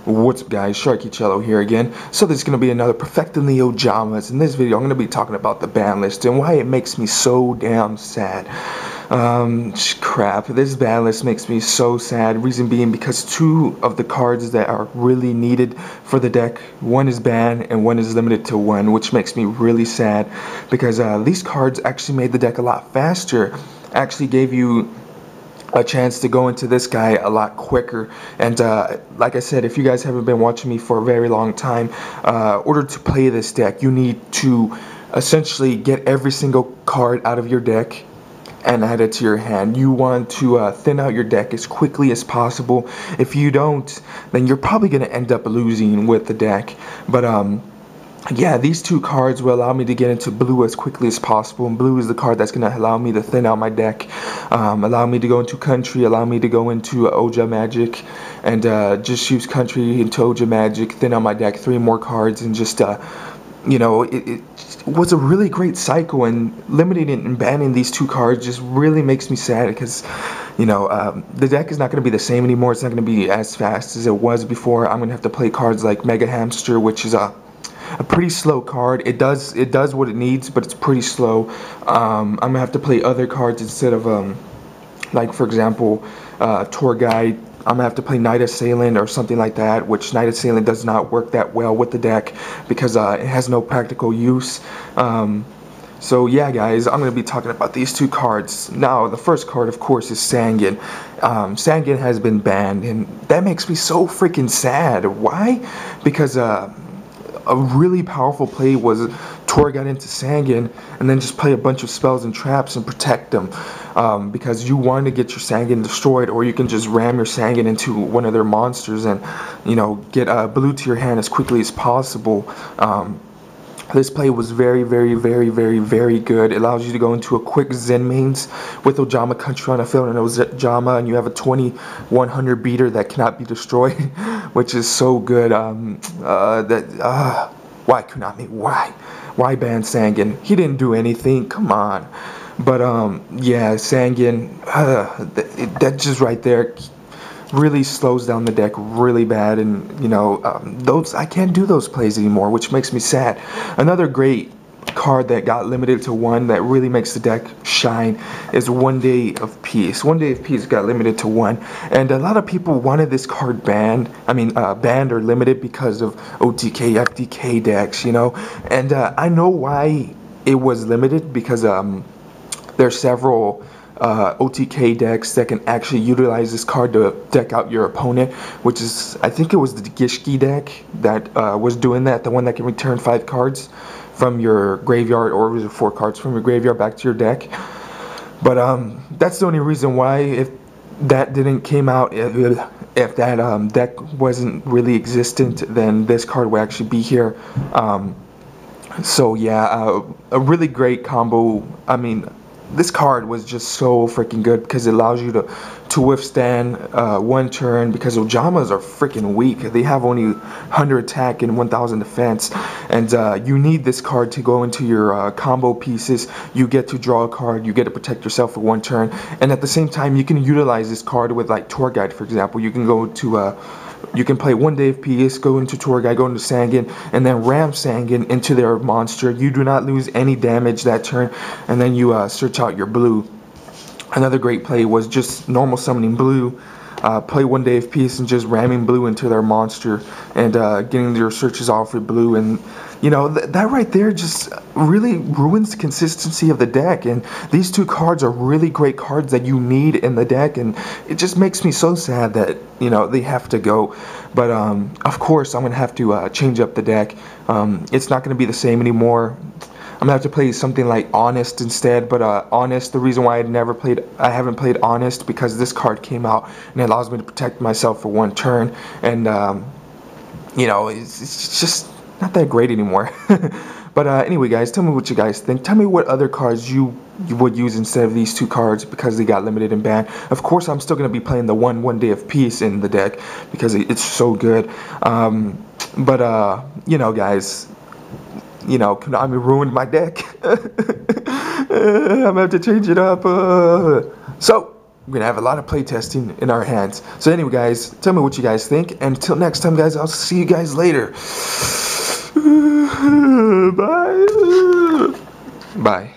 What's up guys, Sharkycello here again. So this is going to be another Perfecting the Ojamas. In this video I'm going to be talking about the ban list and why it makes me so damn sad. Crap, this ban list makes me so sad. Reason being because two of the cards that are really needed for the deck, one is banned and one is limited to one, which makes me really sad because these cards actually made the deck a lot faster, actually gave you a chance to go into this guy a lot quicker. And like I said, if you guys haven't been watching me for a very long time, in order to play this deck you need to essentially get every single card out of your deck and add it to your hand. You want to thin out your deck as quickly as possible. If you don't, then you're probably going to end up losing with the deck. But yeah, these two cards will allow me to get into blue as quickly as possible, and blue is the card that's going to allow me to thin out my deck, allow me to go into country, allow me to go into Oja Magic, and just use country into Oja Magic, thin out my deck, 3 more cards, and just, you know, it was a really great cycle, and limiting it and banning these two cards just really makes me sad because, you know, the deck is not going to be the same anymore. It's not going to be as fast as it was before. I'm going to have to play cards like Mega Hamster, which is a pretty slow card. It does what it needs, but it's pretty slow. I'm gonna have to play other cards instead of like for example Tour Guide. I'm gonna have to play Night Assailant or something like that, which Night Assailant does not work that well with the deck because it has no practical use. So yeah guys, I'm going to be talking about these two cards. Now the first card of course is Sangan. Sangan has been banned and that makes me so freaking sad. Why? Because a really powerful play was Tor got into Sangan and then just play a bunch of spells and traps and protect them, because you want to get your Sangan destroyed, or you can just ram your Sangan into one of their monsters and, you know, get blue to your hand as quickly as possible. This play was very good. It allows you to go into a quick Zen mains with Ojama Country on a field and Ojama, and you have a 2100 beater that cannot be destroyed, which is so good. Why Konami? Why ban Sangan? He didn't do anything. Come on. But yeah, Sangan. That just right there really slows down the deck really bad, and you know, I can't do those plays anymore, which makes me sad. Another great card that got limited to 1 that really makes the deck shine is One Day of Peace. One Day of Peace got limited to 1, and a lot of people wanted this card banned. I mean, banned or limited because of OTK, FDK decks, you know. And I know why it was limited, because there's several OTK decks that can actually utilize this card to deck out your opponent, which is, I think it was the Gishki deck that was doing that, the one that can return 5 cards from your graveyard, or was it 4 cards from your graveyard back to your deck. But that's the only reason why. If that didn't came out, if that deck wasn't really existent, then this card would actually be here. So yeah, a really great combo. I mean, this card was just so freaking good because it allows you to withstand 1 turn, because Ojamas are freaking weak. They have only 100 attack and 1000 defense, and you need this card to go into your combo pieces. You get to draw a card, you get to protect yourself for 1 turn, and at the same time you can utilize this card with like Tour Guide, for example. You can go to you can play One Day of Peace, go into Tour Guide, go into Sangan, and then ram Sangan into their monster. You do not lose any damage that turn, and then you search out your blue. Another great play was just normal summoning blue, play One Day of Peace and just ramming blue into their monster and getting your searches off with blue. And you know, that right there just really ruins the consistency of the deck, and these two cards are really great cards that you need in the deck, and it just makes me so sad that, you know, they have to go. But of course I'm gonna have to change up the deck. It's not gonna be the same anymore. I'm gonna have to play something like Honest instead. But Honest, the reason why I haven't played Honest, because this card came out and it allows me to protect myself for 1 turn, and you know, it's just not that great anymore. But anyway guys, tell me what you guys think. Tell me what other cards you would use instead of these two cards because they got limited and banned. Of course I'm still going to be playing the One Day of Peace in the deck because it's so good. But you know guys, you know, Konami ruined my deck. I'm gonna have to change it up. So we're gonna have a lot of playtesting in our hands. So anyway, guys, tell me what you guys think. And until next time, guys, I'll see you guys later. Bye. Bye.